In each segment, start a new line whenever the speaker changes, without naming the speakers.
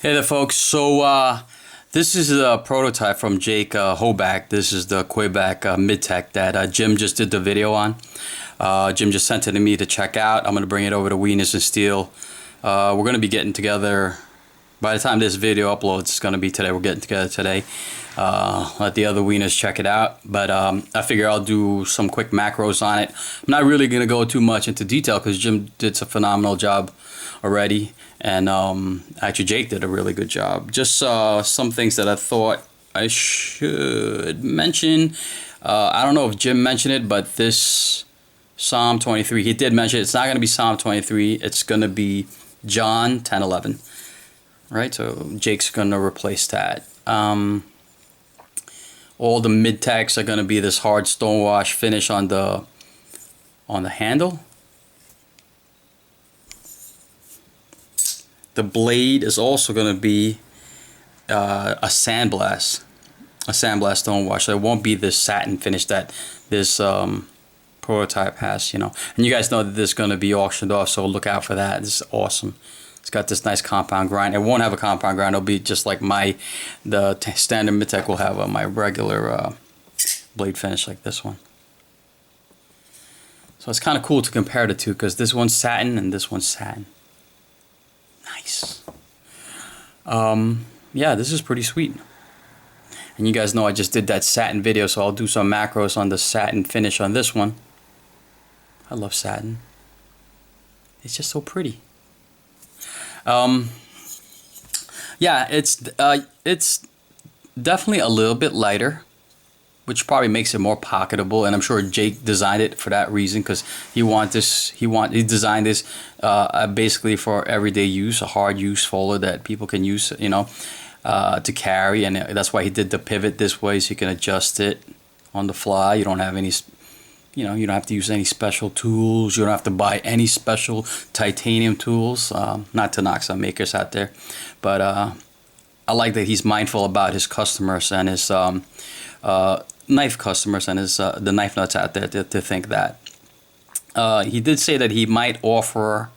Hey there, folks. So this is a prototype from Jake Hoback. This is the Kwaiback Midtech that Jim just did the video on. Jim just sent it to me to check out. I'm going to bring it over to Wieners and Steel. We're going to be getting together. By the time this video uploads, it's going to be today. We're getting together today. Let the other Wieners check it out. But I figure I'll do some quick macros on it. I'm not really going to go too much into detail because Jim did a phenomenal job already. And actually Jake did a really good job. Just some things that I thought I should mention. I don't know if Jim mentioned it, but this Psalm 23, he did mention it. It's not going to be Psalm 23. It's going to be John 10:11. Right, so Jake's going to replace that. All the Midtechs are going to be this hard stonewash finish on the handle. The blade is also going to be a Sandblast stonewash. So it won't be this satin finish that this prototype has, you know. And you guys know that this is going to be auctioned off, so look out for that. This is awesome. It's got this nice compound grind. It won't have a compound grind. It'll be just like the standard Midtech will have my regular blade finish like this one. So it's kind of cool to compare the two because this one's satin and this one's satin. Nice. Yeah, this is pretty sweet. And you guys know I just did that satin video, so I'll do some macros on the satin finish on this one. I love satin. It's just so pretty. Yeah, it's definitely a little bit lighter, which probably makes it more pocketable, and I'm sure Jake designed it for that reason because he designed this basically for everyday use, a hard use folder that people can use, you know, to carry, and that's why he did the pivot this way so you can adjust it on the fly. You don't have any, you know, you don't have to use any special tools. You don't have to buy any special titanium tools. Not to knock some makers out there, but I like that he's mindful about his customers and his knife customers and his the knife nuts out there to think that. He did say that he might offer,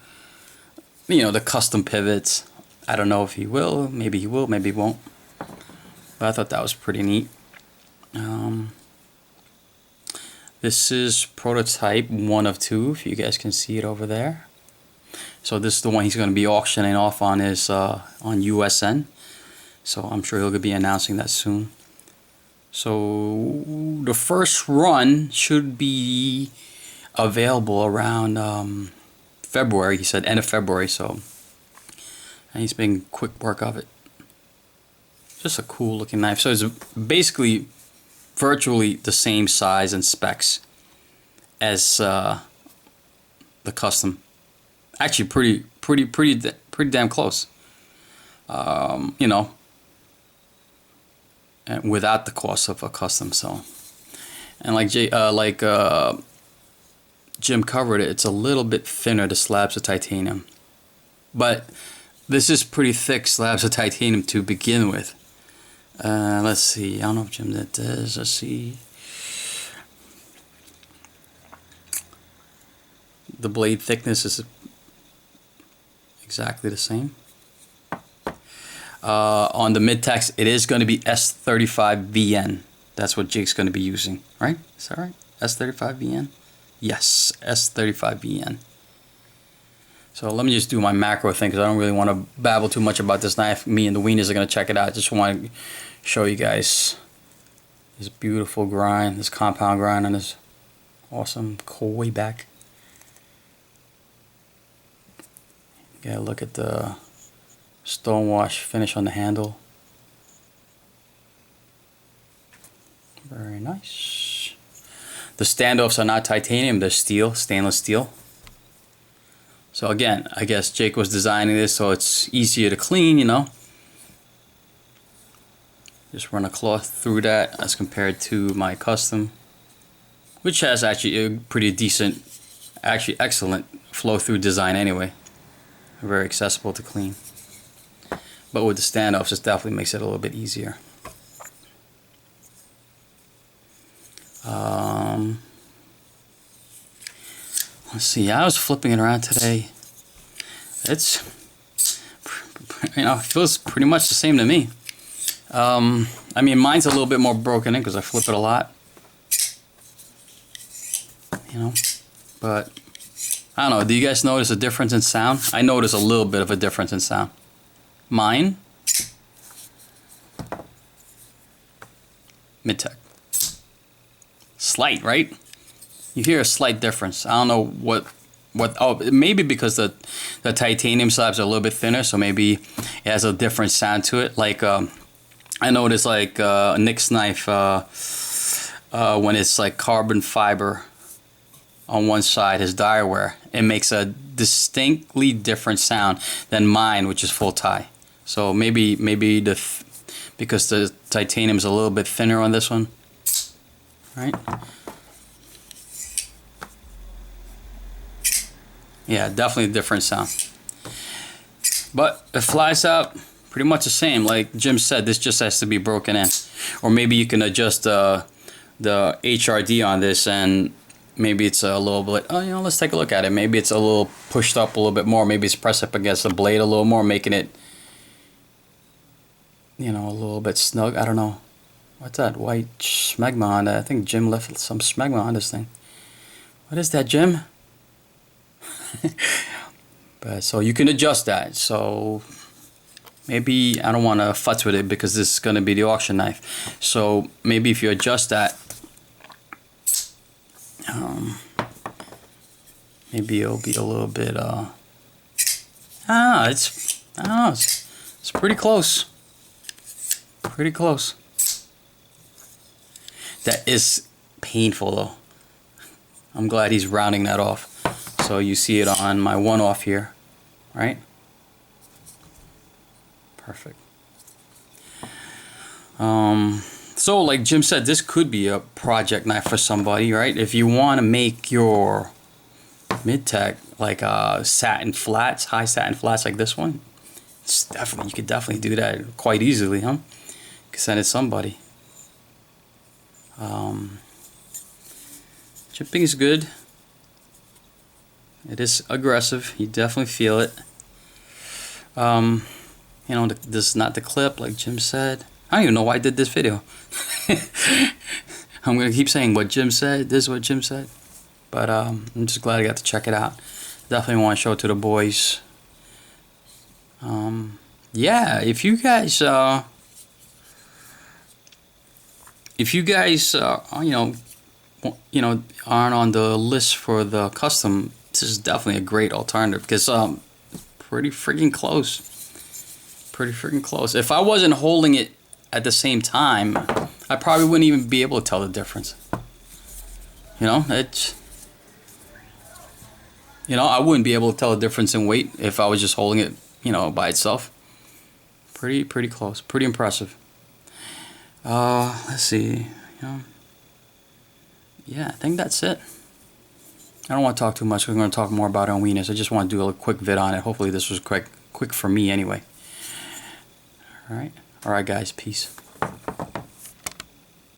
you know, the custom pivots. I don't know if he will. Maybe he will. Maybe he won't. But I thought that was pretty neat. This is prototype 1 of 2, if you guys can see it over there. So this is the one he's going to be auctioning off on his on USN. So I'm sure he'll be announcing that soon. So the first run should be available around February. He said end of February. So, and he's making quick work of it. Just a cool looking knife. So it's basically virtually the same size and specs as the custom. Actually, pretty damn close. You know, and without the cost of a custom. So, and like Jim covered it, it's a little bit thinner, the slabs of titanium, but this is pretty thick slabs of titanium to begin with. Let's see. I don't know if Jim did this. Let's see. The blade thickness is exactly the same. On the Midtechs, it is going to be S35VN. That's what Jake's going to be using, right? Is that right? S35VN? Yes, S35VN. So let me just do my macro thing because I don't really want to babble too much about this knife. Me and the Wieners are going to check it out. Just want to show you guys this beautiful grind, this compound grind on this awesome Kawaiback. You gotta look at the stonewash finish on the handle. Very nice. The standoffs are not titanium, they're steel, stainless steel. So again, I guess Jake was designing this so it's easier to clean, you know. Just run a cloth through that as compared to my custom, which has actually a pretty decent, actually excellent flow through design anyway. Very accessible to clean. But with the standoffs, it definitely makes it a little bit easier. Let's see, I was flipping it around today. It's you know, it feels pretty much the same to me. I mean, mine's a little bit more broken in because I flip it a lot. You know, but I don't know. Do you guys notice a difference in sound? I notice a little bit of a difference in sound. Mine, Midtech. Slight, right? You hear a slight difference. I don't know what. Oh, maybe because the titanium slabs are a little bit thinner, so maybe it has a different sound to it. Like I noticed, like Nick's knife when it's like carbon fiber on one side, his direware, it makes a distinctly different sound than mine, which is full tie. So maybe because the titanium is a little bit thinner on this one, right? Yeah, definitely a different sound. But it flies out pretty much the same. Like Jim said, this just has to be broken in, or maybe you can adjust the HRD on this, and maybe it's a little bit. Oh, you know, let's take a look at it. Maybe it's a little pushed up a little bit more. Maybe it's pressed up against the blade a little more, making it, you know, a little bit snug. I don't know. What's that white smegma on that? I think Jim left some smegma on this thing. What is that, Jim? But so you can adjust that. So maybe I don't want to futz with it because this is going to be the auction knife. So maybe if you adjust that, maybe it'll be a little bit. I don't know. It's pretty close. Pretty close. That is painful though. I'm glad he's rounding that off. So you see it on my one off here, right? Perfect. So like Jim said, this could be a project knife for somebody, right? If you want to make your Midtech like satin flats, high satin flats like this one, it's definitely, you could definitely do that quite easily, huh? You could send it to somebody. Chipping is good. It is aggressive. You definitely feel it. You know, this is not the clip, like Jim said. I don't even know why I did this video. I'm gonna keep saying what Jim said. This is what Jim said. But I'm just glad I got to check it out. Definitely want to show it to the boys. Yeah, if you guys, you know, aren't on the list for the custom, this is definitely a great alternative because pretty freaking close. Pretty freaking close. If I wasn't holding it at the same time, I probably wouldn't even be able to tell the difference. You know, I wouldn't be able to tell the difference in weight if I was just holding it, you know, by itself. Pretty close. Pretty impressive. Let's see. You know, yeah, I think that's it. I don't want to talk too much. We're going to talk more about it on Wieners. I just want to do a quick vid on it. Hopefully this was quick for me anyway. All right, guys. Peace.